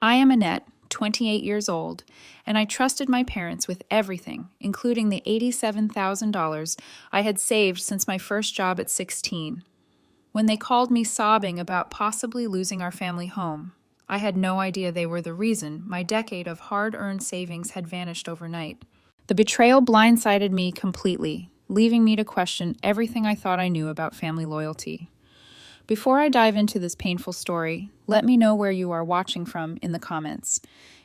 I am Annette, 28 years old, and I trusted my parents with everything, including the $87,000 I had saved since my first job at 16. When they called me sobbing about possibly losing our family home, I had no idea they were the reason my decade of hard-earned savings had vanished overnight. The betrayal blindsided me completely, leaving me to question everything I thought I knew about family loyalty. Before I dive into this painful story, let me know where you are watching from in the comments.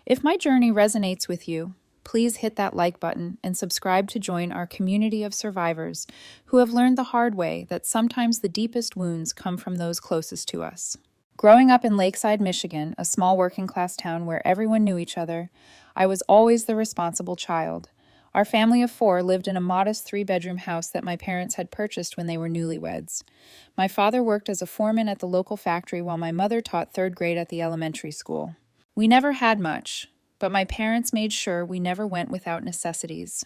If my journey resonates with you, please hit that like button and subscribe to join our community of survivors who have learned the hard way that sometimes the deepest wounds come from those closest to us. Growing up in Lakeside, Michigan, a small working-class town where everyone knew each other, I was always the responsible child. Our family of 4 lived in a modest 3-bedroom house that my parents had purchased when they were newlyweds. My father worked as a foreman at the local factory while my mother taught 3rd grade at the elementary school. We never had much, but my parents made sure we never went without necessities.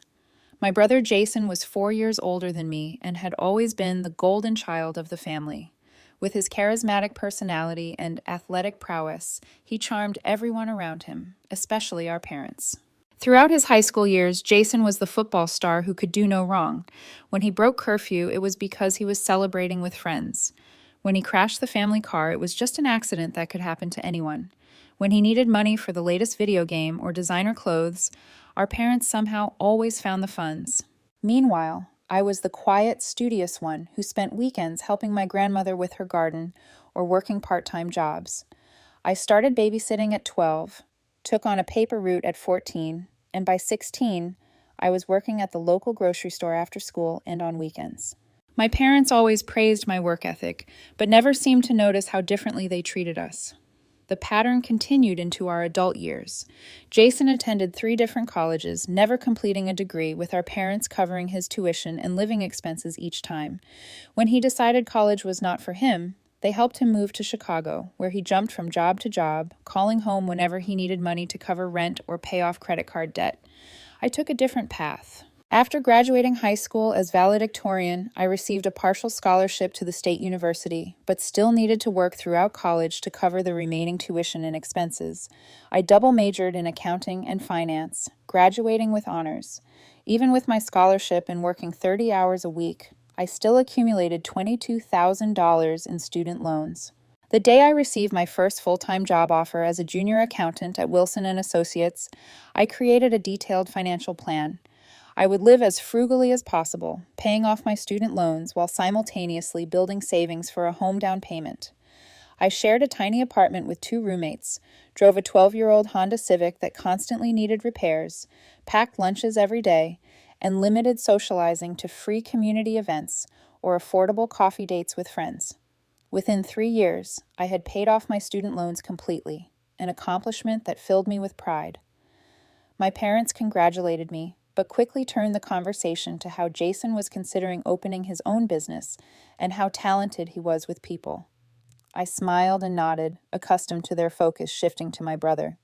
My brother Jason was 4 years older than me and had always been the golden child of the family. With his charismatic personality and athletic prowess, he charmed everyone around him, especially our parents. Throughout his high school years, Jason was the football star who could do no wrong. When he broke curfew, it was because he was celebrating with friends. When he crashed the family car, it was just an accident that could happen to anyone. When he needed money for the latest video game or designer clothes, our parents somehow always found the funds. Meanwhile, I was the quiet, studious one who spent weekends helping my grandmother with her garden or working part-time jobs. I started babysitting at 12, took on a paper route at 14, and by 16, I was working at the local grocery store after school and on weekends. My parents always praised my work ethic, but never seemed to notice how differently they treated us. The pattern continued into our adult years. Jason attended 3 different colleges, never completing a degree, with our parents covering his tuition and living expenses each time. When he decided college was not for him, they helped him move to Chicago, where he jumped from job to job, calling home whenever he needed money to cover rent or pay off credit card debt. I took a different path. After graduating high school as valedictorian, I received a partial scholarship to the state university, but still needed to work throughout college to cover the remaining tuition and expenses. I double majored in accounting and finance, graduating with honors. Even with my scholarship and working 30 hours a week, I still accumulated $22,000 in student loans. The day I received my first full-time job offer as a junior accountant at Wilson & Associates, I created a detailed financial plan. I would live as frugally as possible, paying off my student loans while simultaneously building savings for a home down payment. I shared a tiny apartment with 2 roommates, drove a 12-year-old Honda Civic that constantly needed repairs, packed lunches every day, and limited socializing to free community events or affordable coffee dates with friends. Within 3 years, I had paid off my student loans completely, an accomplishment that filled me with pride. My parents congratulated me, but quickly turned the conversation to how Jason was considering opening his own business and how talented he was with people. I smiled and nodded, accustomed to their focus shifting to my brother.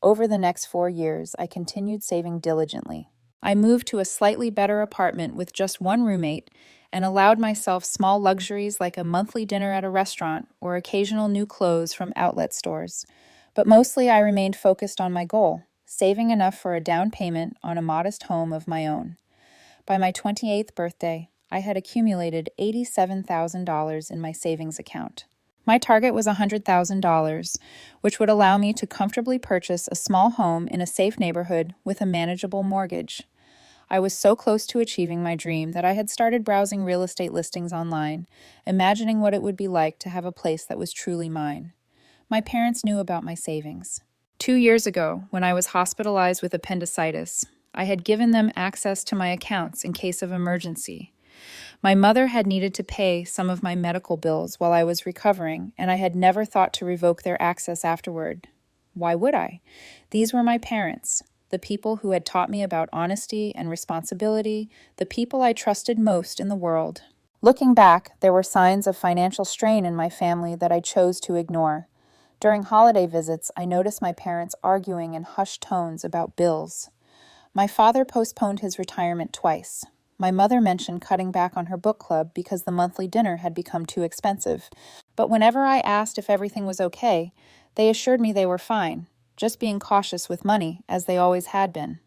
Over the next 4 years, I continued saving diligently. I moved to a slightly better apartment with just 1 roommate and allowed myself small luxuries like a monthly dinner at a restaurant or occasional new clothes from outlet stores. But mostly I remained focused on my goal, saving enough for a down payment on a modest home of my own. By my 28th birthday, I had accumulated $87,000 in my savings account. My target was $100,000, which would allow me to comfortably purchase a small home in a safe neighborhood with a manageable mortgage. I was so close to achieving my dream that I had started browsing real estate listings online, imagining what it would be like to have a place that was truly mine. My parents knew about my savings. 2 years ago, when I was hospitalized with appendicitis, I had given them access to my accounts in case of emergency. My mother had needed to pay some of my medical bills while I was recovering, and I had never thought to revoke their access afterward. Why would I? These were my parents, the people who had taught me about honesty and responsibility, the people I trusted most in the world. Looking back, there were signs of financial strain in my family that I chose to ignore. During holiday visits, I noticed my parents arguing in hushed tones about bills. My father postponed his retirement twice. My mother mentioned cutting back on her book club because the monthly dinner had become too expensive. But whenever I asked if everything was okay, They assured me they were fine, just being cautious with money, as they always had been.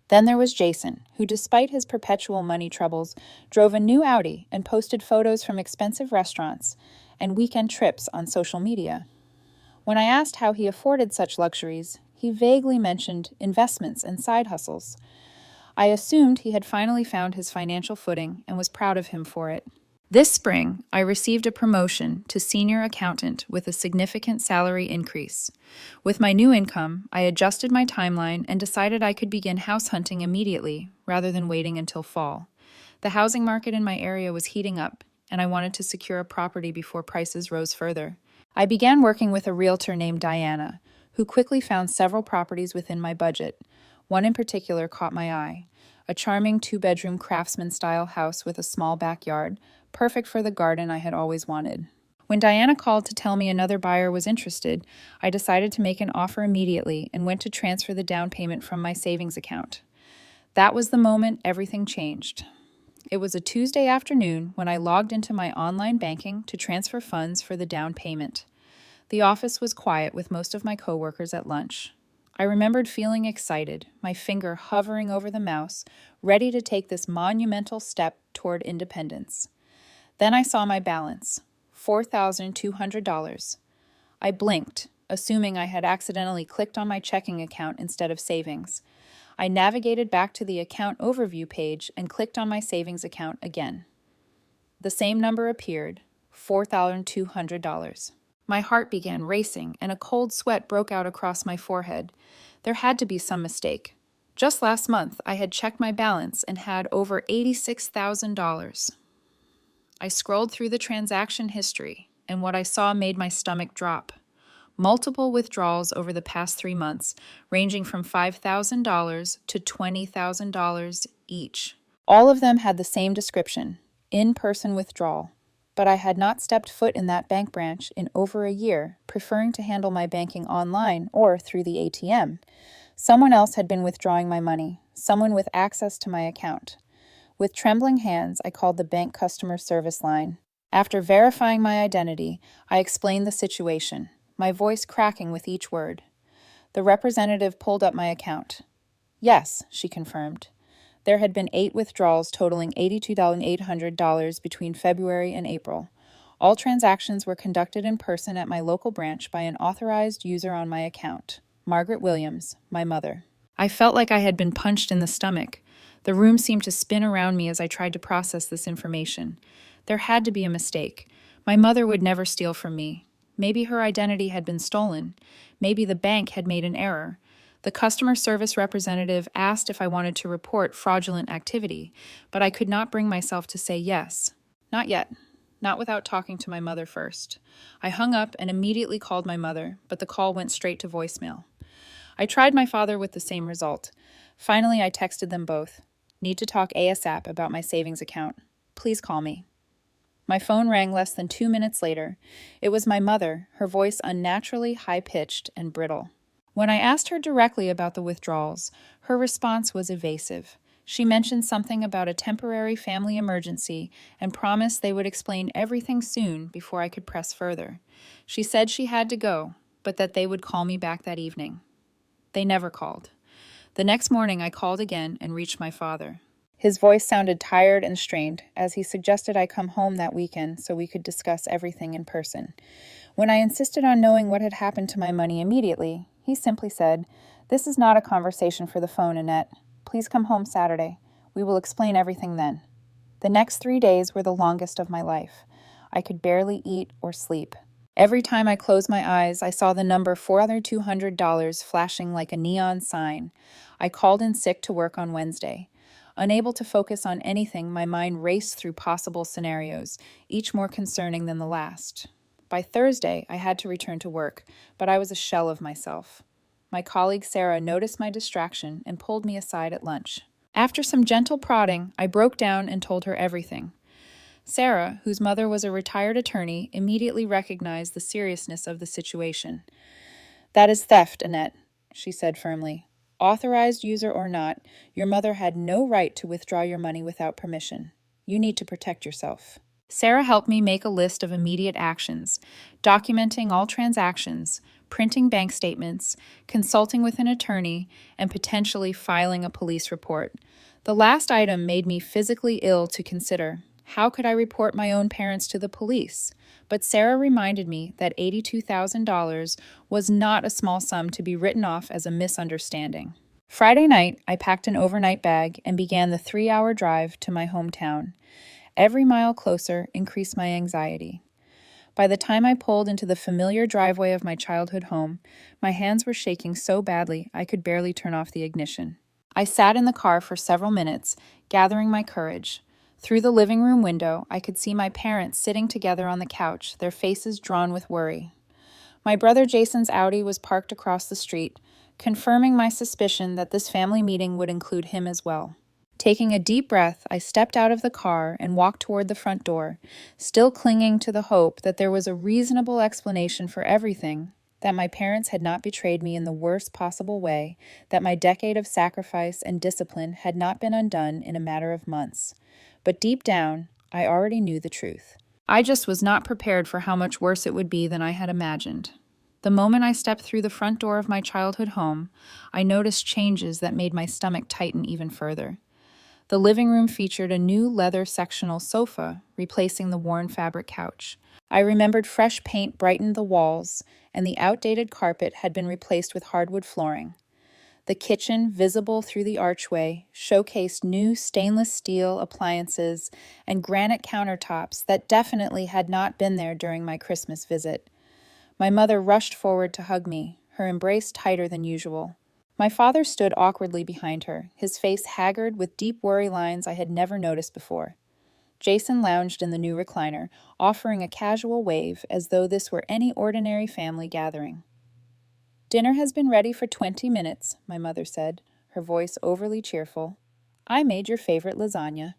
Then there was Jason, who, despite his perpetual money troubles, drove a new Audi and posted photos from expensive restaurants and weekend trips on social media. When I asked how he afforded such luxuries, he vaguely mentioned investments and side hustles. I assumed he had finally found his financial footing and was proud of him for it. This spring, I received a promotion to senior accountant with a significant salary increase. With my new income, I adjusted my timeline and decided I could begin house hunting immediately rather than waiting until fall. The housing market in my area was heating up, and I wanted to secure a property before prices rose further. I began working with a realtor named Diana, who quickly found several properties within my budget. One in particular caught my eye, a charming two-bedroom craftsman-style house with a small backyard, perfect for the garden I had always wanted. When Diana called to tell me another buyer was interested, I decided to make an offer immediately and went to transfer the down payment from my savings account. That was the moment everything changed. It was a Tuesday afternoon when I logged into my online banking to transfer funds for the down payment. The office was quiet with most of my coworkers at lunch. I remembered feeling excited, my finger hovering over the mouse, ready to take this monumental step toward independence. Then I saw my balance, $4,200. I blinked, assuming I had accidentally clicked on my checking account instead of savings. I navigated back to the account overview page and clicked on my savings account again. The same number appeared, $4,200. My heart began racing, and a cold sweat broke out across my forehead. There had to be some mistake. Just last month, I had checked my balance and had over $86,000. I scrolled through the transaction history, and what I saw made my stomach drop. Multiple withdrawals over the past 3 months, ranging from $5,000 to $20,000 each. All of them had the same description, in-person withdrawal. But I had not stepped foot in that bank branch in over a year, preferring to handle my banking online or through the ATM. Someone else had been withdrawing my money, someone with access to my account. With trembling hands, I called the bank customer service line. After verifying my identity, I explained the situation, my voice cracking with each word. The representative pulled up my account. Yes, she confirmed. There had been 8 withdrawals totaling $82,800 between February and April. All transactions were conducted in person at my local branch by an authorized user on my account, Margaret Williams, my mother. I felt like I had been punched in the stomach. The room seemed to spin around me as I tried to process this information. There had to be a mistake. My mother would never steal from me. Maybe her identity had been stolen. Maybe the bank had made an error. The customer service representative asked if I wanted to report fraudulent activity, but I could not bring myself to say yes. Not yet. Not without talking to my mother first. I hung up and immediately called my mother, but the call went straight to voicemail. I tried my father with the same result. Finally, I texted them both. Need to talk ASAP about my savings account. Please call me. My phone rang less than 2 minutes later. It was my mother, her voice unnaturally high-pitched and brittle. When I asked her directly about the withdrawals, her response was evasive. She mentioned something about a temporary family emergency and promised they would explain everything soon before I could press further. She said she had to go, but that they would call me back that evening. They never called. The next morning I called again and reached my father. His voice sounded tired and strained as he suggested I come home that weekend so we could discuss everything in person. When I insisted on knowing what had happened to my money immediately, he simply said, "This is not a conversation for the phone, Annette. Please come home Saturday. We will explain everything then." The next 3 days were the longest of my life. I could barely eat or sleep. Every time I closed my eyes, I saw the number $4,200 flashing like a neon sign. I called in sick to work on Wednesday. Unable to focus on anything, my mind raced through possible scenarios, each more concerning than the last. By Thursday, I had to return to work, but I was a shell of myself. My colleague Sarah noticed my distraction and pulled me aside at lunch. After some gentle prodding, I broke down and told her everything. Sarah, whose mother was a retired attorney, immediately recognized the seriousness of the situation. "That is theft, Annette," she said firmly. "Authorized user or not, your mother had no right to withdraw your money without permission. You need to protect yourself." Sarah helped me make a list of immediate actions, documenting all transactions, printing bank statements, consulting with an attorney, and potentially filing a police report. The last item made me physically ill to consider. How could I report my own parents to the police? But Sarah reminded me that $82,000 was not a small sum to be written off as a misunderstanding. Friday night, I packed an overnight bag and began the 3-hour drive to my hometown. Every mile closer increased my anxiety. By the time I pulled into the familiar driveway of my childhood home, my hands were shaking so badly I could barely turn off the ignition. I sat in the car for several minutes, gathering my courage. Through the living room window, I could see my parents sitting together on the couch, their faces drawn with worry. My brother Jason's Audi was parked across the street, confirming my suspicion that this family meeting would include him as well. Taking a deep breath, I stepped out of the car and walked toward the front door, still clinging to the hope that there was a reasonable explanation for everything, that my parents had not betrayed me in the worst possible way, that my decade of sacrifice and discipline had not been undone in a matter of months. But deep down, I already knew the truth. I just was not prepared for how much worse it would be than I had imagined. The moment I stepped through the front door of my childhood home, I noticed changes that made my stomach tighten even further. The living room featured a new leather sectional sofa, replacing the worn fabric couch. I remembered fresh paint brightened the walls, and the outdated carpet had been replaced with hardwood flooring. The kitchen, visible through the archway, showcased new stainless steel appliances and granite countertops that definitely had not been there during my Christmas visit. My mother rushed forward to hug me, her embrace tighter than usual. My father stood awkwardly behind her, his face haggard with deep worry lines I had never noticed before. Jason lounged in the new recliner, offering a casual wave as though this were any ordinary family gathering. "Dinner has been ready for 20 minutes, my mother said, her voice overly cheerful. "I made your favorite lasagna."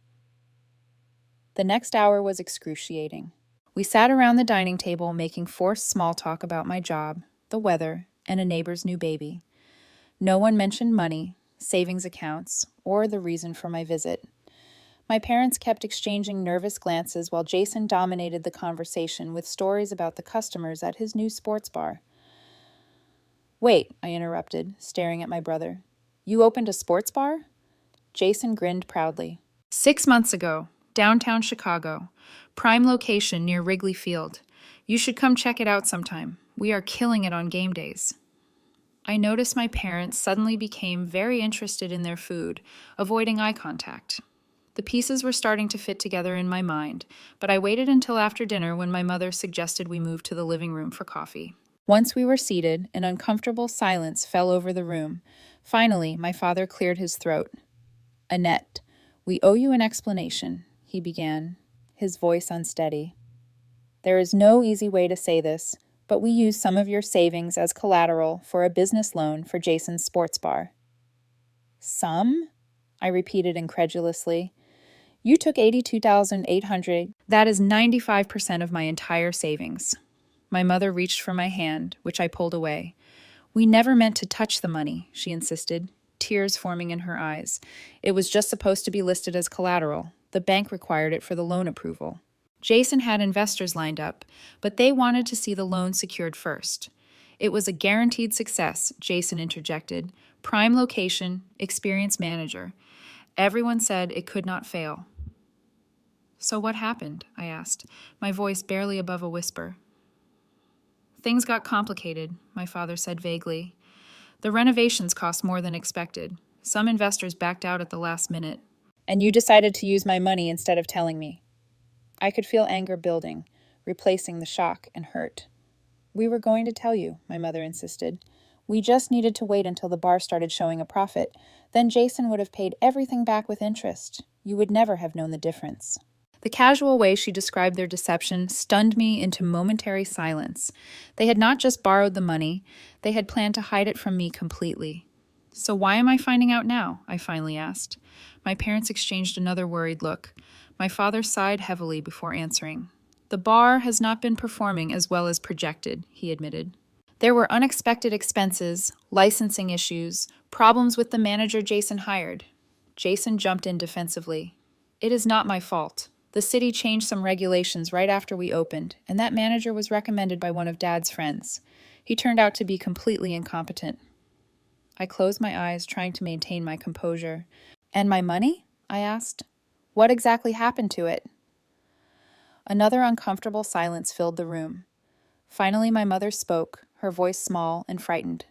The next hour was excruciating. We sat around the dining table making forced small talk about my job, the weather, and a neighbor's new baby. No one mentioned money, savings accounts, or the reason for my visit. My parents kept exchanging nervous glances while Jason dominated the conversation with stories about the customers at his new sports bar. "Wait," I interrupted, staring at my brother. "You opened a sports bar?" Jason grinned proudly. 6 months ago, downtown Chicago, prime location near Wrigley Field. You should come check it out sometime. We are killing it on game days." I noticed my parents suddenly became very interested in their food, avoiding eye contact. The pieces were starting to fit together in my mind, but I waited until after dinner when my mother suggested we move to the living room for coffee. Once we were seated, an uncomfortable silence fell over the room. Finally, my father cleared his throat. "Annette, we owe you an explanation," he began, his voice unsteady. "There is no easy way to say this, but we used some of your savings as collateral for a business loan for Jason's sports bar." "Some?" I repeated incredulously. "You took $82,800. That is 95% of my entire savings." My mother reached for my hand, which I pulled away. "We never meant to touch the money," she insisted, tears forming in her eyes. "It was just supposed to be listed as collateral. The bank required it for the loan approval." Jason had investors lined up, but they wanted to see the loan secured first. "It was a guaranteed success," Jason interjected. "Prime location, experienced manager. Everyone said it could not fail." "So what happened?" I asked, my voice barely above a whisper. "Things got complicated," my father said vaguely. "The renovations cost more than expected. Some investors backed out at the last minute." "And you decided to use my money instead of telling me." I could feel anger building, replacing the shock and hurt. "We were going to tell you," my mother insisted. "We just needed to wait until the bar started showing a profit. Then Jason would have paid everything back with interest. You would never have known the difference." The casual way she described their deception stunned me into momentary silence. They had not just borrowed the money, they had planned to hide it from me completely. "So why am I finding out now?" I finally asked. My parents exchanged another worried look. My father sighed heavily before answering. "The bar has not been performing as well as projected," he admitted. "There were unexpected expenses, licensing issues, problems with the manager Jason hired." Jason jumped in defensively. "It is not my fault. The city changed some regulations right after we opened, and that manager was recommended by one of Dad's friends. He turned out to be completely incompetent. I closed my eyes, trying to maintain my composure. And my money? I asked. What exactly happened to it? Another uncomfortable silence filled the room. Finally, my mother spoke, her voice small and frightened.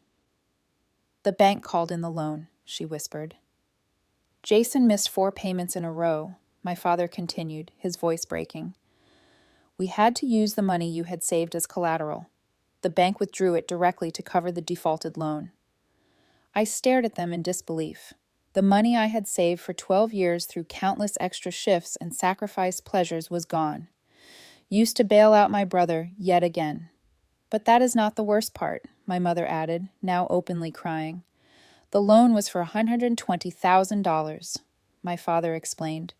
The bank called in the loan, she whispered. Jason missed 4 payments in a row, my father continued, his voice breaking. We had to use the money you had saved as collateral. The bank withdrew it directly to cover the defaulted loan. I stared at them in disbelief. The money I had saved for 12 years through countless extra shifts and sacrificed pleasures was gone. Used to bail out my brother yet again. But that is not the worst part, my mother added, now openly crying. The loan was for $120,000, my father explained.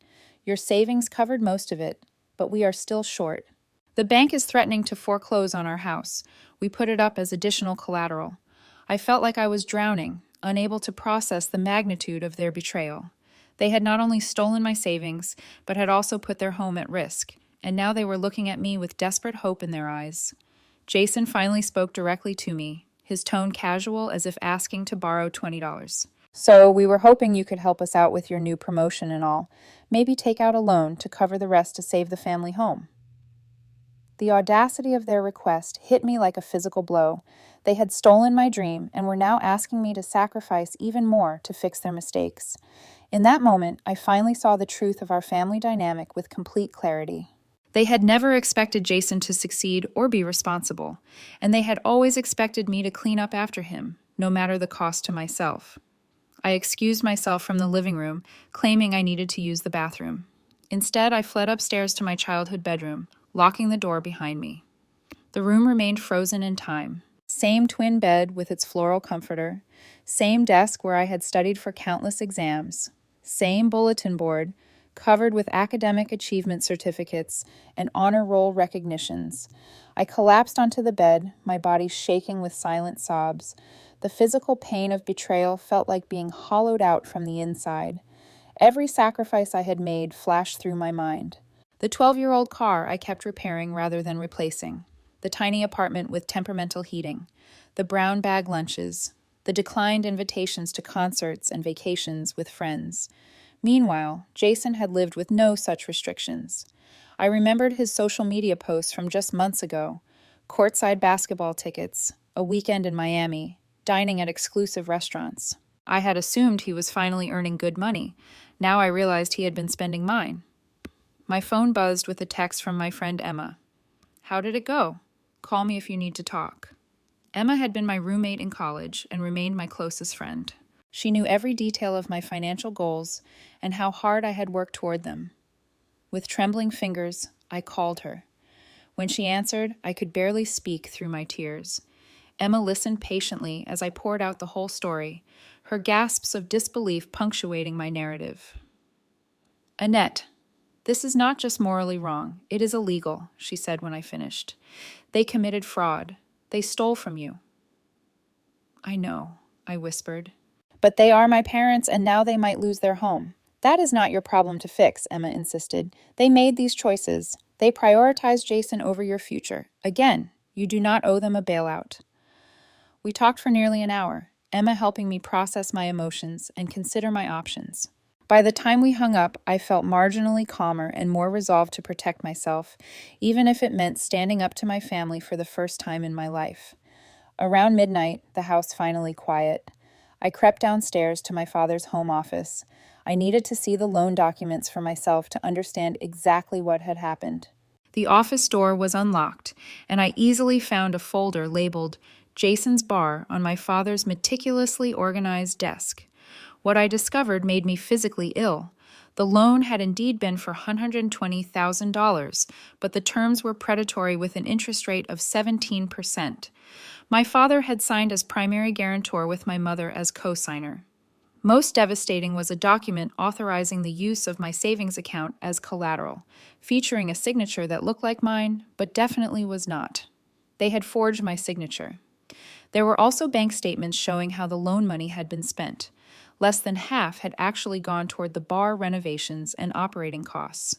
Your savings covered most of it, but we are still short. The bank is threatening to foreclose on our house. We put it up as additional collateral. I felt like I was drowning, unable to process the magnitude of their betrayal. They had not only stolen my savings, but had also put their home at risk, and now they were looking at me with desperate hope in their eyes. Jason finally spoke directly to me, his tone casual as if asking to borrow $20. So we were hoping you could help us out with your new promotion and all. Maybe take out a loan to cover the rest to save the family home. The audacity of their request hit me like a physical blow. They had stolen my dream and were now asking me to sacrifice even more to fix their mistakes. In that moment, I finally saw the truth of our family dynamic with complete clarity. They had never expected Jason to succeed or be responsible, and they had always expected me to clean up after him, no matter the cost to myself. I excused myself from the living room, claiming I needed to use the bathroom. Instead, I fled upstairs to my childhood bedroom, locking the door behind me. The room remained frozen in time. Same twin bed with its floral comforter, same desk where I had studied for countless exams, same bulletin board covered with academic achievement certificates and honor roll recognitions. I collapsed onto the bed, my body shaking with silent sobs. The physical pain of betrayal felt like being hollowed out from the inside. Every sacrifice I had made flashed through my mind. The 12-year-old car I kept repairing rather than replacing. The tiny apartment with temperamental heating. The brown bag lunches. The declined invitations to concerts and vacations with friends. Meanwhile, Jason had lived with no such restrictions. I remembered his social media posts from just months ago. Courtside basketball tickets, a weekend in Miami, dining at exclusive restaurants. I had assumed he was finally earning good money. Now I realized he had been spending mine. My phone buzzed with a text from my friend Emma. How did it go? Call me if you need to talk. Emma had been my roommate in college and remained my closest friend. She knew every detail of my financial goals and how hard I had worked toward them. With trembling fingers, I called her. When she answered, I could barely speak through my tears. Emma listened patiently as I poured out the whole story, her gasps of disbelief punctuating my narrative. Annette, this is not just morally wrong, it is illegal, she said when I finished. They committed fraud. They stole from you. I know, I whispered. But they are my parents, and now they might lose their home. That is not your problem to fix, Emma insisted. They made these choices. They prioritized Jason over your future. Again, you do not owe them a bailout. We talked for nearly an hour, Emma helping me process my emotions and consider my options. By the time we hung up, I felt marginally calmer and more resolved to protect myself, even if it meant standing up to my family for the first time in my life. Around midnight, the house finally quiet. I crept downstairs to my father's home office. I needed to see the loan documents for myself to understand exactly what had happened. The office door was unlocked, and I easily found a folder labeled Jason's Bar on my father's meticulously organized desk. What I discovered made me physically ill. The loan had indeed been for $120,000, but the terms were predatory with an interest rate of 17%. My father had signed as primary guarantor with my mother as co-signer. Most devastating was a document authorizing the use of my savings account as collateral, featuring a signature that looked like mine, but definitely was not. They had forged my signature. There were also bank statements showing how the loan money had been spent. Less than half had actually gone toward the bar renovations and operating costs.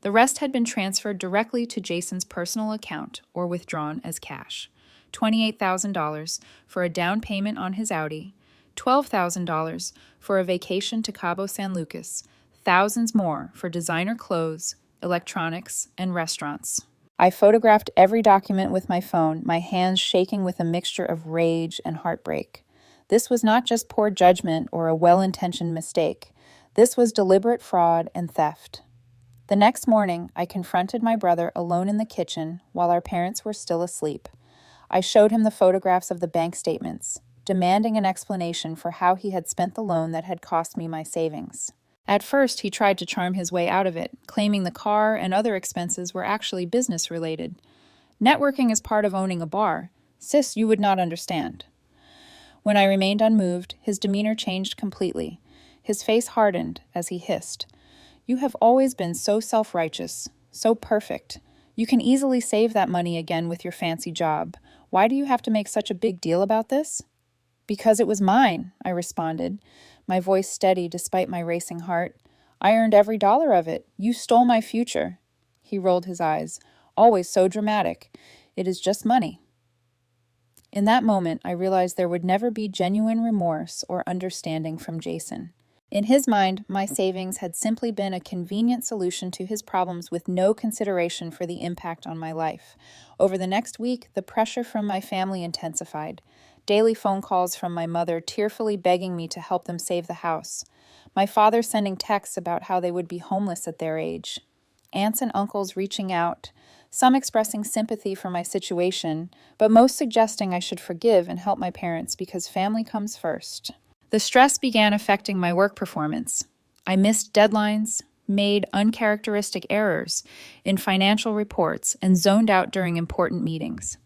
The rest had been transferred directly to Jason's personal account or withdrawn as cash. $28,000 for a down payment on his Audi, $12,000 for a vacation to Cabo San Lucas, thousands more for designer clothes, electronics, and restaurants. I photographed every document with my phone, my hands shaking with a mixture of rage and heartbreak. This was not just poor judgment or a well-intentioned mistake. This was deliberate fraud and theft. The next morning, I confronted my brother alone in the kitchen while our parents were still asleep. I showed him the photographs of the bank statements, demanding an explanation for how he had spent the loan that had cost me my savings. At first, he tried to charm his way out of it, claiming the car and other expenses were actually business-related. Networking is part of owning a bar. Sis, you would not understand. When I remained unmoved, his demeanor changed completely. His face hardened as he hissed, "You have always been so self-righteous, so perfect. You can easily save that money again with your fancy job. Why do you have to make such a big deal about this?" "Because it was mine," I responded, my voice steady despite my racing heart. "I earned every dollar of it. You stole my future." He rolled his eyes, always so dramatic. "It is just money." In that moment, I realized there would never be genuine remorse or understanding from Jason. In his mind, my savings had simply been a convenient solution to his problems with no consideration for the impact on my life. Over the next week, the pressure from my family intensified. Daily phone calls from my mother tearfully begging me to help them save the house. My father sending texts about how they would be homeless at their age. Aunts and uncles reaching out, some expressing sympathy for my situation, but most suggesting I should forgive and help my parents because family comes first. The stress began affecting my work performance. I missed deadlines, made uncharacteristic errors in financial reports, and zoned out during important meetings.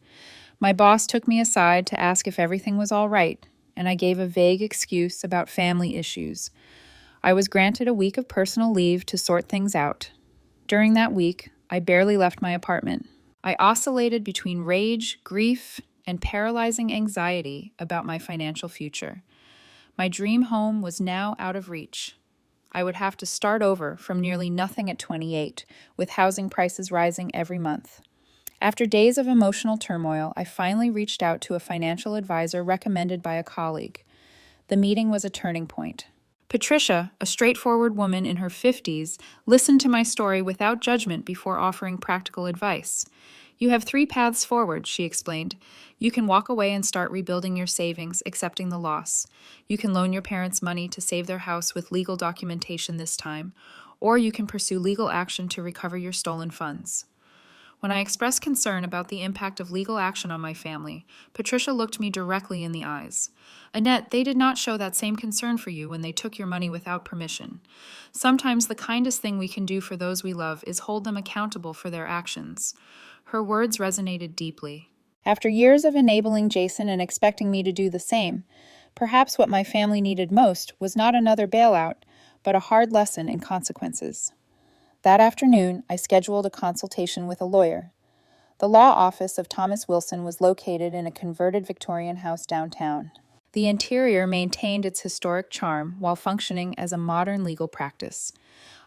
My boss took me aside to ask if everything was all right, and I gave a vague excuse about family issues. I was granted a week of personal leave to sort things out. During that week, I barely left my apartment. I oscillated between rage, grief, and paralyzing anxiety about my financial future. My dream home was now out of reach. I would have to start over from nearly nothing at 28, with housing prices rising every month. After days of emotional turmoil, I finally reached out to a financial advisor recommended by a colleague. The meeting was a turning point. Patricia, a straightforward woman in her 50s, listened to my story without judgment before offering practical advice. "You have 3 paths forward," she explained. "You can walk away and start rebuilding your savings, accepting the loss. You can loan your parents money to save their house with legal documentation this time, or you can pursue legal action to recover your stolen funds." When I expressed concern about the impact of legal action on my family, Patricia looked me directly in the eyes. "Annette, they did not show that same concern for you when they took your money without permission. Sometimes the kindest thing we can do for those we love is hold them accountable for their actions." Her words resonated deeply. After years of enabling Jason and expecting me to do the same, perhaps what my family needed most was not another bailout, but a hard lesson in consequences. That afternoon, I scheduled a consultation with a lawyer. The law office of Thomas Wilson was located in a converted Victorian house downtown. The interior maintained its historic charm while functioning as a modern legal practice.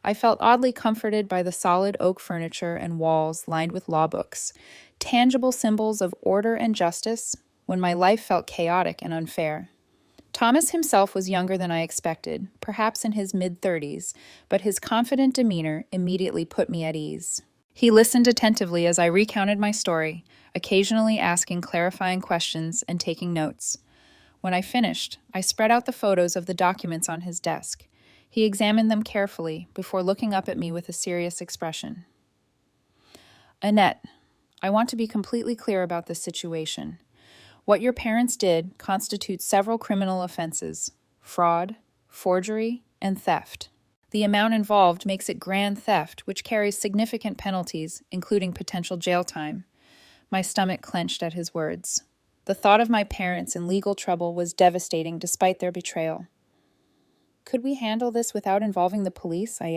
I felt oddly comforted by the solid oak furniture and walls lined with law books, tangible symbols of order and justice when my life felt chaotic and unfair. Thomas himself was younger than I expected, perhaps in his mid-30s, but his confident demeanor immediately put me at ease. He listened attentively as I recounted my story, occasionally asking clarifying questions and taking notes. When I finished, I spread out the photos of the documents on his desk. He examined them carefully before looking up at me with a serious expression. "Annette, I want to be completely clear about this situation. What your parents did constitutes several criminal offenses: fraud, forgery, and theft. The amount involved makes it grand theft, which carries significant penalties, including potential jail time." My stomach clenched at his words. The thought of my parents in legal trouble was devastating despite their betrayal. "Could we handle this without involving the police, I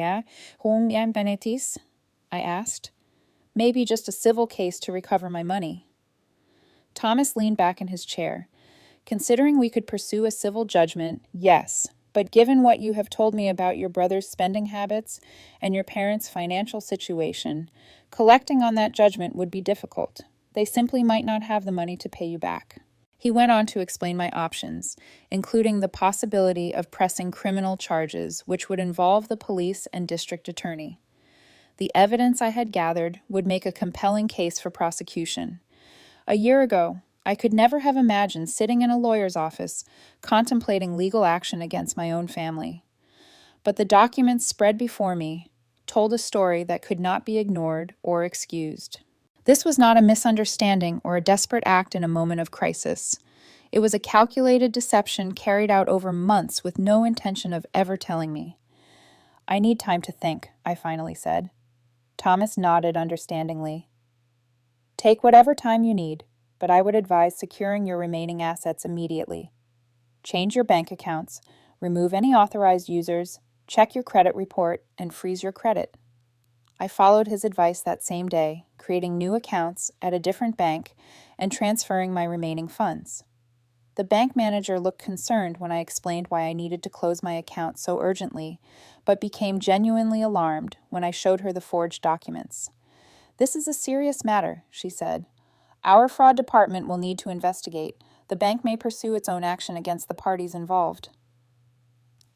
asked. "Maybe just a civil case to recover my money." Thomas leaned back in his chair. "Considering we could pursue a civil judgment, yes, but given what you have told me about your brother's spending habits and your parents' financial situation, collecting on that judgment would be difficult. They simply might not have the money to pay you back." He went on to explain my options, including the possibility of pressing criminal charges, which would involve the police and district attorney. The evidence I had gathered would make a compelling case for prosecution. A year ago, I could never have imagined sitting in a lawyer's office contemplating legal action against my own family. But the documents spread before me told a story that could not be ignored or excused. This was not a misunderstanding or a desperate act in a moment of crisis. It was a calculated deception carried out over months with no intention of ever telling me. "I need time to think," I finally said. Thomas nodded understandingly. "Take whatever time you need, but I would advise securing your remaining assets immediately. Change your bank accounts, remove any authorized users, check your credit report, and freeze your credit." I followed his advice that same day, creating new accounts at a different bank and transferring my remaining funds. The bank manager looked concerned when I explained why I needed to close my account so urgently, but became genuinely alarmed when I showed her the forged documents. "This is a serious matter," she said. "Our fraud department will need to investigate. The bank may pursue its own action against the parties involved."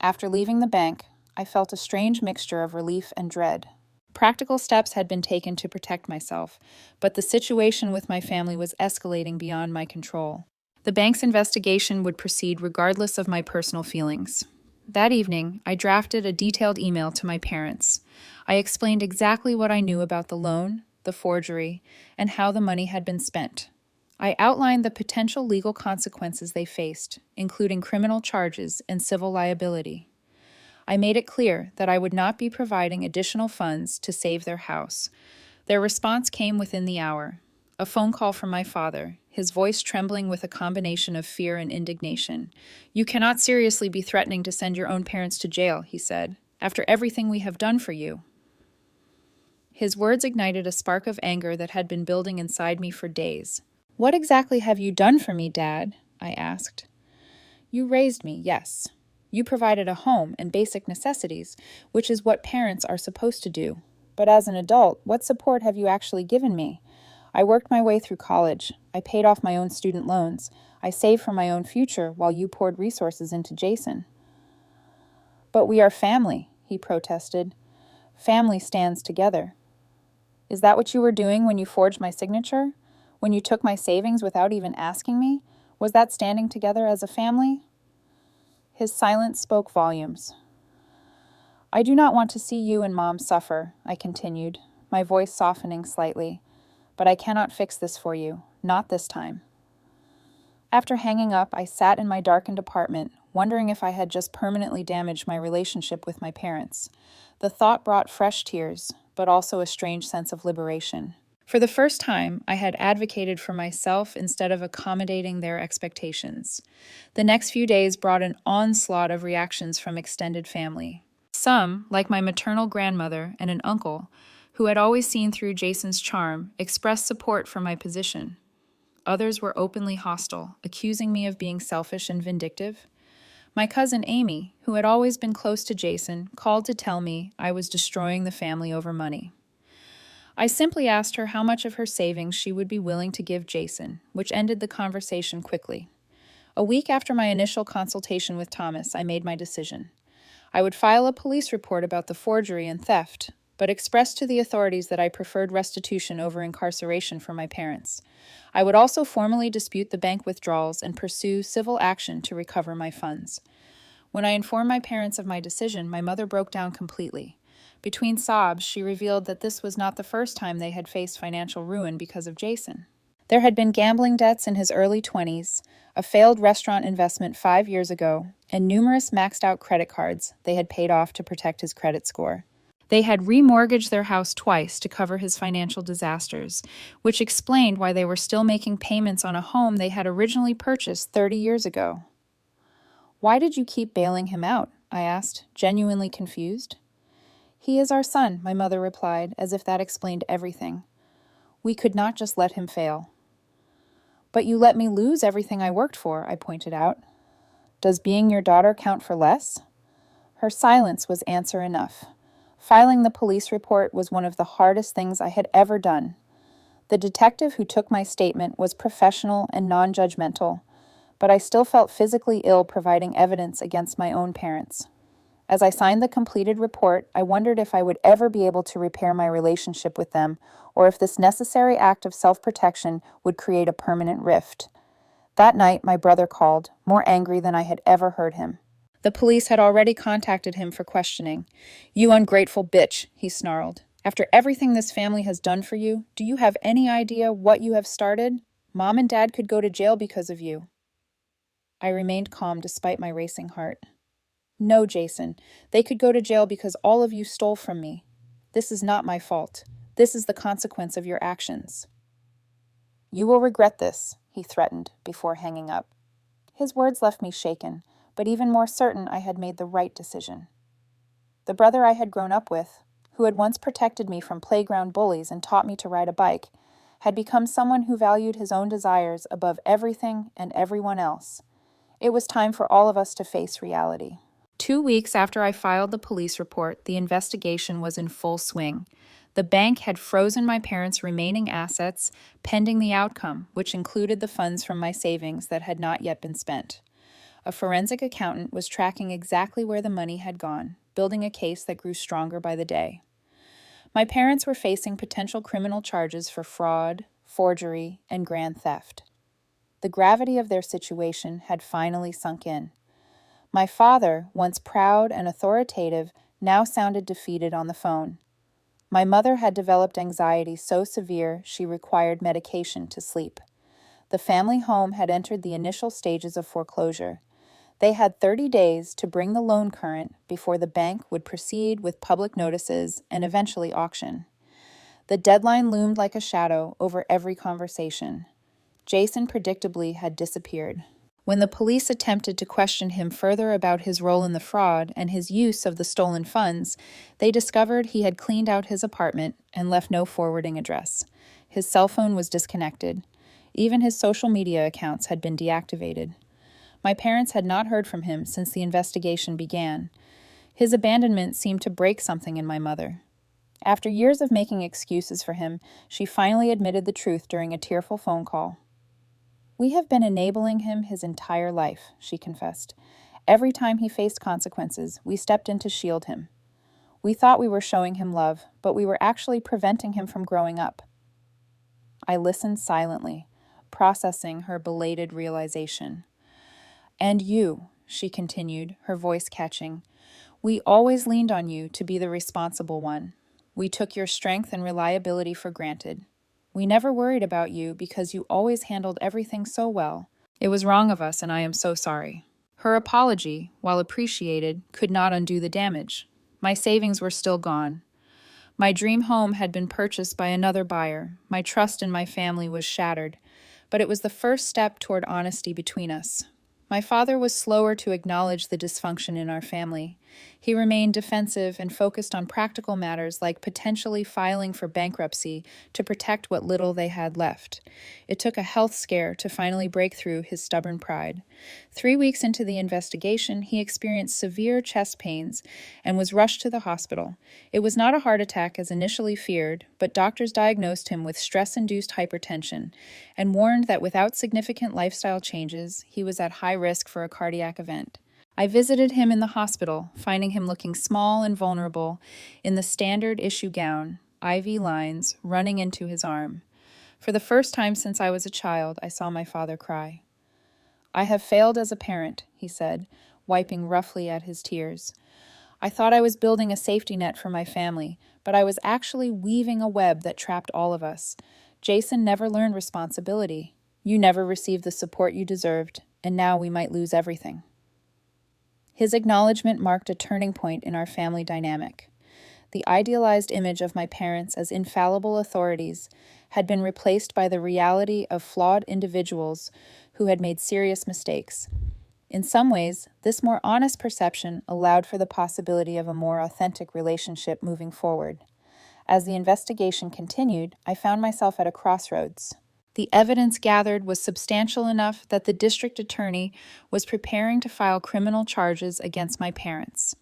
After leaving the bank, I felt a strange mixture of relief and dread. Practical steps had been taken to protect myself, but the situation with my family was escalating beyond my control. The bank's investigation would proceed regardless of my personal feelings. That evening, I drafted a detailed email to my parents. I explained exactly what I knew about the loan, the forgery, and how the money had been spent. I outlined the potential legal consequences they faced, including criminal charges and civil liability. I made it clear that I would not be providing additional funds to save their house. Their response came within the hour. A phone call from my father, his voice trembling with a combination of fear and indignation. "You cannot seriously be threatening to send your own parents to jail," he said, "after everything we have done for you." His words ignited a spark of anger that had been building inside me for days. "What exactly have you done for me, Dad?" I asked. "You raised me, yes. You provided a home and basic necessities, which is what parents are supposed to do. But as an adult, what support have you actually given me? I worked my way through college. I paid off my own student loans. I saved for my own future while you poured resources into Jason." "But we are family," he protested. "Family stands together." "Is that what you were doing when you forged my signature? When you took my savings without even asking me? Was that standing together as a family?" His silence spoke volumes. "I do not want to see you and Mom suffer," I continued, my voice softening slightly. "But I cannot fix this for you, not this time." After hanging up, I sat in my darkened apartment, wondering if I had just permanently damaged my relationship with my parents. The thought brought fresh tears, but also a strange sense of liberation. For the first time, I had advocated for myself instead of accommodating their expectations. The next few days brought an onslaught of reactions from extended family. Some, like my maternal grandmother and an uncle, who had always seen through Jason's charm, expressed support for my position. Others were openly hostile, accusing me of being selfish and vindictive. My cousin Amy, who had always been close to Jason, called to tell me I was destroying the family over money. I simply asked her how much of her savings she would be willing to give Jason, which ended the conversation quickly. A week after my initial consultation with Thomas, I made my decision. I would file a police report about the forgery and theft, but expressed to the authorities that I preferred restitution over incarceration for my parents. I would also formally dispute the bank withdrawals and pursue civil action to recover my funds. When I informed my parents of my decision, my mother broke down completely. Between sobs, she revealed that this was not the first time they had faced financial ruin because of Jason. There had been gambling debts in his early 20s, a failed restaurant investment 5 years ago, and numerous maxed-out credit cards they had paid off to protect his credit score. They had remortgaged their house twice to cover his financial disasters, which explained why they were still making payments on a home they had originally purchased 30 years ago. "Why did you keep bailing him out?" I asked, genuinely confused. "He is our son," my mother replied, as if that explained everything. "We could not just let him fail." "But you let me lose everything I worked for," I pointed out. "Does being your daughter count for less?" Her silence was answer enough. Filing the police report was one of the hardest things I had ever done. The detective who took my statement was professional and non-judgmental, but I still felt physically ill providing evidence against my own parents. As I signed the completed report, I wondered if I would ever be able to repair my relationship with them, or if this necessary act of self-protection would create a permanent rift. That night, my brother called, more angry than I had ever heard him. The police had already contacted him for questioning. "You ungrateful bitch," he snarled. "After everything this family has done for you, do you have any idea what you have started? Mom and Dad could go to jail because of you." I remained calm despite my racing heart. "No, Jason, they could go to jail because all of you stole from me. This is not my fault. This is the consequence of your actions." "You will regret this," he threatened before hanging up. His words left me shaken, but even more certain I had made the right decision. The brother I had grown up with, who had once protected me from playground bullies and taught me to ride a bike, had become someone who valued his own desires above everything and everyone else. It was time for all of us to face reality. 2 weeks after I filed the police report, the investigation was in full swing. The bank had frozen my parents' remaining assets, pending the outcome, which included the funds from my savings that had not yet been spent. A forensic accountant was tracking exactly where the money had gone, building a case that grew stronger by the day. My parents were facing potential criminal charges for fraud, forgery, and grand theft. The gravity of their situation had finally sunk in. My father, once proud and authoritative, now sounded defeated on the phone. My mother had developed anxiety so severe she required medication to sleep. The family home had entered the initial stages of foreclosure. They had 30 days to bring the loan current before the bank would proceed with public notices and eventually auction. The deadline loomed like a shadow over every conversation. Jason predictably had disappeared. When the police attempted to question him further about his role in the fraud and his use of the stolen funds, they discovered he had cleaned out his apartment and left no forwarding address. His cell phone was disconnected. Even his social media accounts had been deactivated. My parents had not heard from him since the investigation began. His abandonment seemed to break something in my mother. After years of making excuses for him, she finally admitted the truth during a tearful phone call. "We have been enabling him his entire life," she confessed. "Every time he faced consequences, we stepped in to shield him. We thought we were showing him love, but we were actually preventing him from growing up." I listened silently, processing her belated realization. "And you," she continued, her voice catching, "we always leaned on you to be the responsible one. We took your strength and reliability for granted. We never worried about you because you always handled everything so well. It was wrong of us, and I am so sorry." Her apology, while appreciated, could not undo the damage. My savings were still gone. My dream home had been purchased by another buyer. My trust in my family was shattered, but it was the first step toward honesty between us. My father was slower to acknowledge the dysfunction in our family. He remained defensive and focused on practical matters like potentially filing for bankruptcy to protect what little they had left. It took a health scare to finally break through his stubborn pride. 3 weeks into the investigation, he experienced severe chest pains and was rushed to the hospital. It was not a heart attack as initially feared, but doctors diagnosed him with stress-induced hypertension and warned that without significant lifestyle changes, he was at high risk for a cardiac event. I visited him in the hospital, finding him looking small and vulnerable in the standard issue gown, IV lines running into his arm. For the first time since I was a child, I saw my father cry. "I have failed as a parent," he said, wiping roughly at his tears. "I thought I was building a safety net for my family, but I was actually weaving a web that trapped all of us. Jason never learned responsibility. You never received the support you deserved, and now we might lose everything." His acknowledgement marked a turning point in our family dynamic. The idealized image of my parents as infallible authorities had been replaced by the reality of flawed individuals who had made serious mistakes. In some ways, this more honest perception allowed for the possibility of a more authentic relationship moving forward. As the investigation continued, I found myself at a crossroads. The evidence gathered was substantial enough that the district attorney was preparing to file criminal charges against my parents.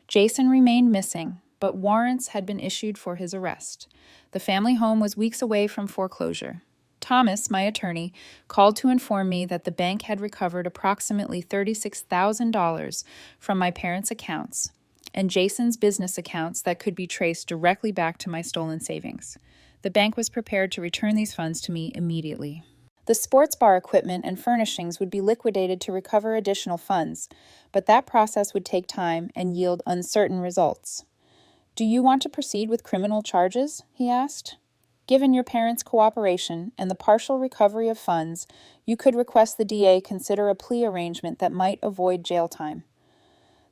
Jason remained missing, but warrants had been issued for his arrest. The family home was weeks away from foreclosure. Thomas, my attorney, called to inform me that the bank had recovered approximately $36,000 from my parents' accounts and Jason's business accounts that could be traced directly back to my stolen savings. The bank was prepared to return these funds to me immediately. The sports bar equipment and furnishings would be liquidated to recover additional funds, but that process would take time and yield uncertain results. "Do you want to proceed with criminal charges?" he asked. "Given your parents' cooperation and the partial recovery of funds, you could request the DA consider a plea arrangement that might avoid jail time."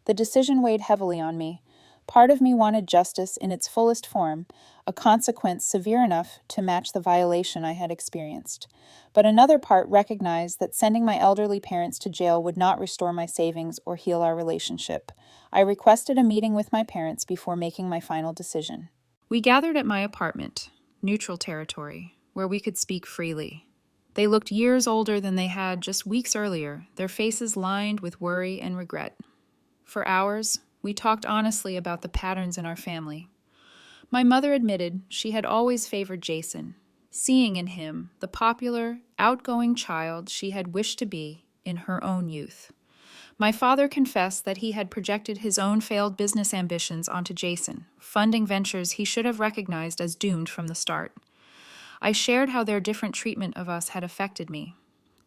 The decision weighed heavily on me. Part of me wanted justice in its fullest form, a consequence severe enough to match the violation I had experienced. But another part recognized that sending my elderly parents to jail would not restore my savings or heal our relationship. I requested a meeting with my parents before making my final decision. We gathered at my apartment, neutral territory, where we could speak freely. They looked years older than they had just weeks earlier, their faces lined with worry and regret. For hours, we talked honestly about the patterns in our family. My mother admitted she had always favored Jason, seeing in him the popular, outgoing child she had wished to be in her own youth. My father confessed that he had projected his own failed business ambitions onto Jason, funding ventures he should have recognized as doomed from the start. I shared how their different treatment of us had affected me.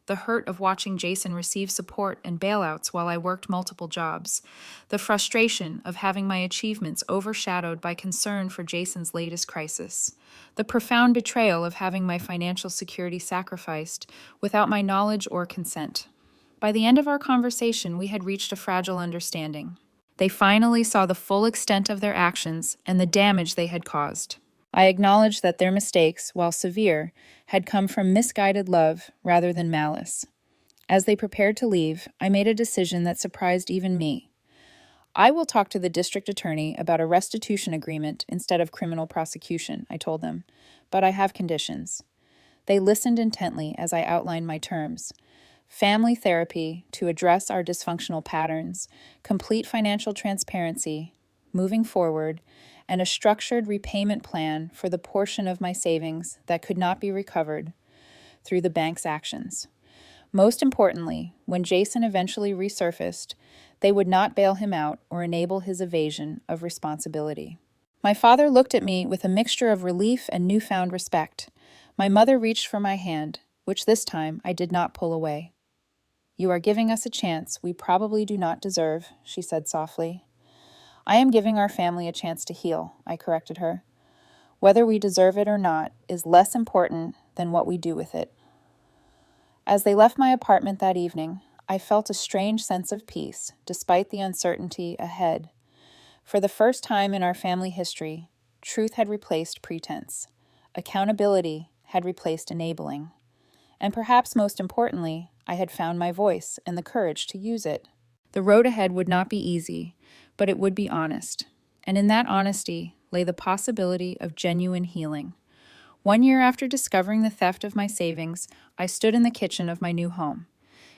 The hurt of watching Jason receive support and bailouts while I worked multiple jobs. The frustration of having my achievements overshadowed by concern for Jason's latest crisis. The profound betrayal of having my financial security sacrificed without my knowledge or consent. By the end of our conversation, we had reached a fragile understanding. They finally saw the full extent of their actions and the damage they had caused. I acknowledged that their mistakes, while severe, had come from misguided love rather than malice. As they prepared to leave, I made a decision that surprised even me. "I will talk to the district attorney about a restitution agreement instead of criminal prosecution," I told them, "but I have conditions." They listened intently as I outlined my terms. Family therapy to address our dysfunctional patterns, complete financial transparency, moving forward, and a structured repayment plan for the portion of my savings that could not be recovered through the bank's actions. Most importantly, when Jason eventually resurfaced, they would not bail him out or enable his evasion of responsibility. My father looked at me with a mixture of relief and newfound respect. My mother reached for my hand, which this time I did not pull away. "You are giving us a chance we probably do not deserve," she said softly. "I am giving our family a chance to heal," I corrected her. "Whether we deserve it or not is less important than what we do with it." As they left my apartment that evening, I felt a strange sense of peace, despite the uncertainty ahead. For the first time in our family history, truth had replaced pretense. Accountability had replaced enabling. And perhaps most importantly, I had found my voice and the courage to use it. The road ahead would not be easy, but it would be honest. And in that honesty lay the possibility of genuine healing. 1 year after discovering the theft of my savings, I stood in the kitchen of my new home.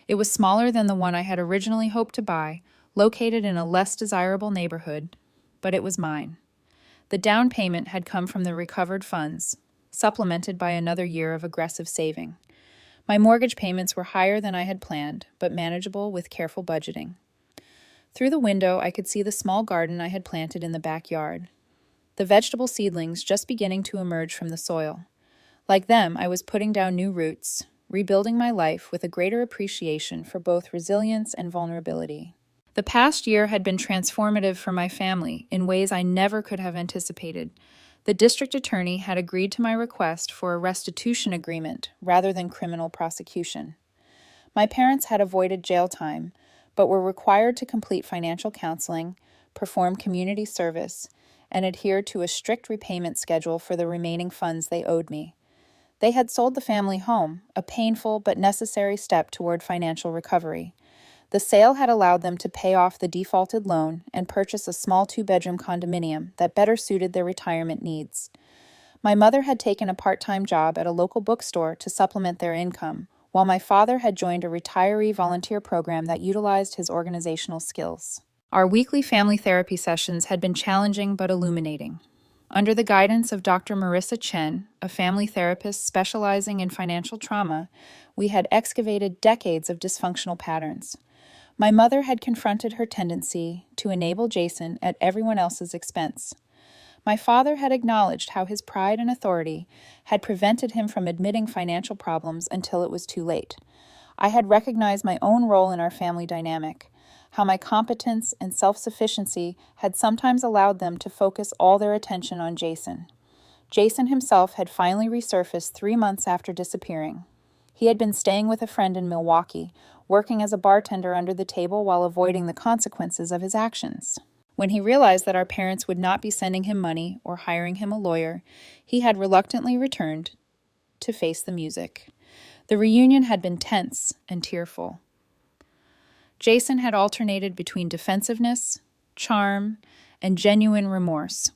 It was smaller than the one I had originally hoped to buy, located in a less desirable neighborhood, but it was mine. The down payment had come from the recovered funds, supplemented by another year of aggressive saving. My mortgage payments were higher than I had planned, but manageable with careful budgeting. Through the window, I could see the small garden I had planted in the backyard, the vegetable seedlings just beginning to emerge from the soil. Like them, I was putting down new roots, rebuilding my life with a greater appreciation for both resilience and vulnerability. The past year had been transformative for my family in ways I never could have anticipated. The district attorney had agreed to my request for a restitution agreement rather than criminal prosecution. My parents had avoided jail time, but were required to complete financial counseling, perform community service, and adhere to a strict repayment schedule for the remaining funds they owed me. They had sold the family home, a painful but necessary step toward financial recovery. The sale had allowed them to pay off the defaulted loan and purchase a small 2-bedroom condominium that better suited their retirement needs. My mother had taken a part-time job at a local bookstore to supplement their income, while my father had joined a retiree volunteer program that utilized his organizational skills. Our weekly family therapy sessions had been challenging but illuminating. Under the guidance of Dr. Marissa Chen, a family therapist specializing in financial trauma, we had excavated decades of dysfunctional patterns. My mother had confronted her tendency to enable Jason at everyone else's expense. My father had acknowledged how his pride and authority had prevented him from admitting financial problems until it was too late. I had recognized my own role in our family dynamic, how my competence and self-sufficiency had sometimes allowed them to focus all their attention on Jason. Jason himself had finally resurfaced 3 months after disappearing. He had been staying with a friend in Milwaukee, working as a bartender under the table while avoiding the consequences of his actions. When he realized that our parents would not be sending him money or hiring him a lawyer, he had reluctantly returned to face the music. The reunion had been tense and tearful. Jason had alternated between defensiveness, charm, and genuine remorse.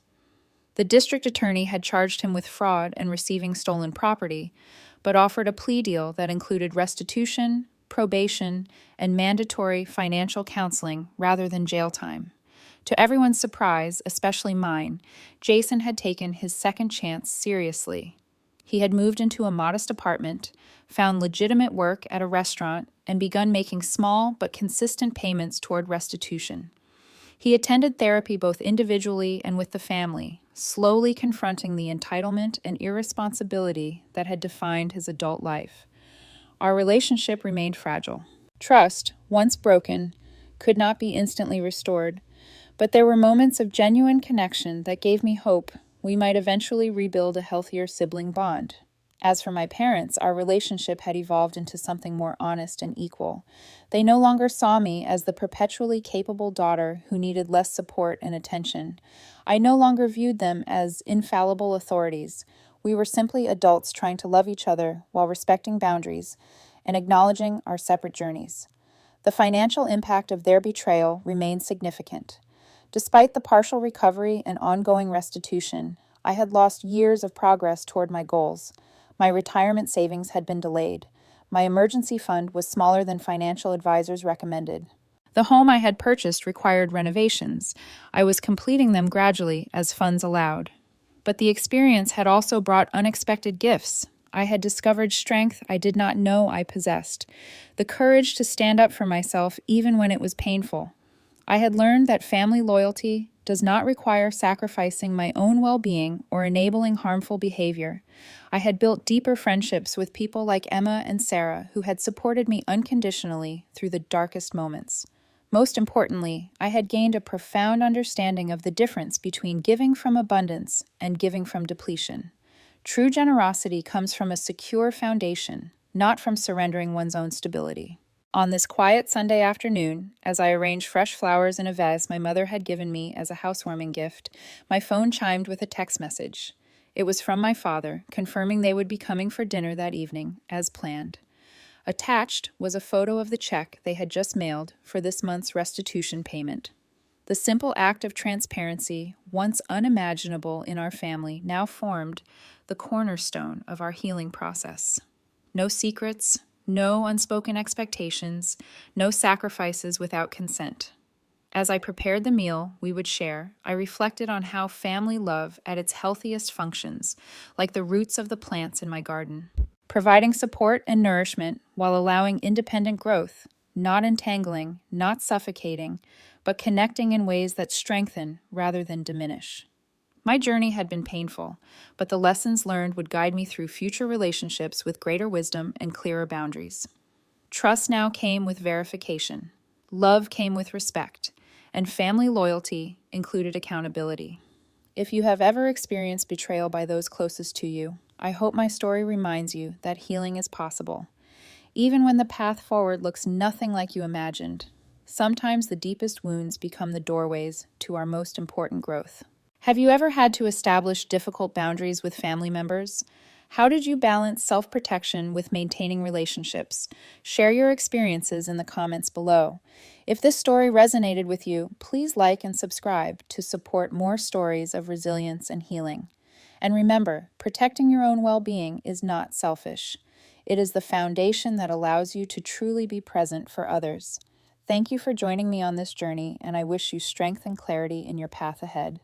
The district attorney had charged him with fraud and receiving stolen property, but offered a plea deal that included restitution, probation, and mandatory financial counseling rather than jail time. To everyone's surprise, especially mine, Jason had taken his second chance seriously. He had moved into a modest apartment, found legitimate work at a restaurant, and begun making small but consistent payments toward restitution. He attended therapy both individually and with the family, slowly confronting the entitlement and irresponsibility that had defined his adult life. Our relationship remained fragile. Trust, once broken, could not be instantly restored, but there were moments of genuine connection that gave me hope we might eventually rebuild a healthier sibling bond. As for my parents, our relationship had evolved into something more honest and equal. They no longer saw me as the perpetually capable daughter who needed less support and attention. I no longer viewed them as infallible authorities. We were simply adults trying to love each other while respecting boundaries and acknowledging our separate journeys. The financial impact of their betrayal remained significant. Despite the partial recovery and ongoing restitution, I had lost years of progress toward my goals. My retirement savings had been delayed. My emergency fund was smaller than financial advisors recommended. The home I had purchased required renovations. I was completing them gradually as funds allowed. But the experience had also brought unexpected gifts. I had discovered strength I did not know I possessed, the courage to stand up for myself even when it was painful. I had learned that family loyalty does not require sacrificing my own well-being or enabling harmful behavior. I had built deeper friendships with people like Emma and Sarah who had supported me unconditionally through the darkest moments. Most importantly, I had gained a profound understanding of the difference between giving from abundance and giving from depletion. True generosity comes from a secure foundation, not from surrendering one's own stability. On this quiet Sunday afternoon, as I arranged fresh flowers in a vase my mother had given me as a housewarming gift, my phone chimed with a text message. It was from my father, confirming they would be coming for dinner that evening, as planned. Attached was a photo of the check they had just mailed for this month's restitution payment. The simple act of transparency, once unimaginable in our family, now formed the cornerstone of our healing process. No secrets, no unspoken expectations, no sacrifices without consent. As I prepared the meal we would share, I reflected on how family love at its healthiest functions, like the roots of the plants in my garden, providing support and nourishment while allowing independent growth, not entangling, not suffocating, but connecting in ways that strengthen rather than diminish. My journey had been painful, but the lessons learned would guide me through future relationships with greater wisdom and clearer boundaries. Trust now came with verification. Love came with respect, and family loyalty included accountability. If you have ever experienced betrayal by those closest to you, I hope my story reminds you that healing is possible. Even when the path forward looks nothing like you imagined, sometimes the deepest wounds become the doorways to our most important growth. Have you ever had to establish difficult boundaries with family members? How did you balance self-protection with maintaining relationships? Share your experiences in the comments below. If this story resonated with you, please like and subscribe to support more stories of resilience and healing. And remember, protecting your own well-being is not selfish. It is the foundation that allows you to truly be present for others. Thank you for joining me on this journey, and I wish you strength and clarity in your path ahead.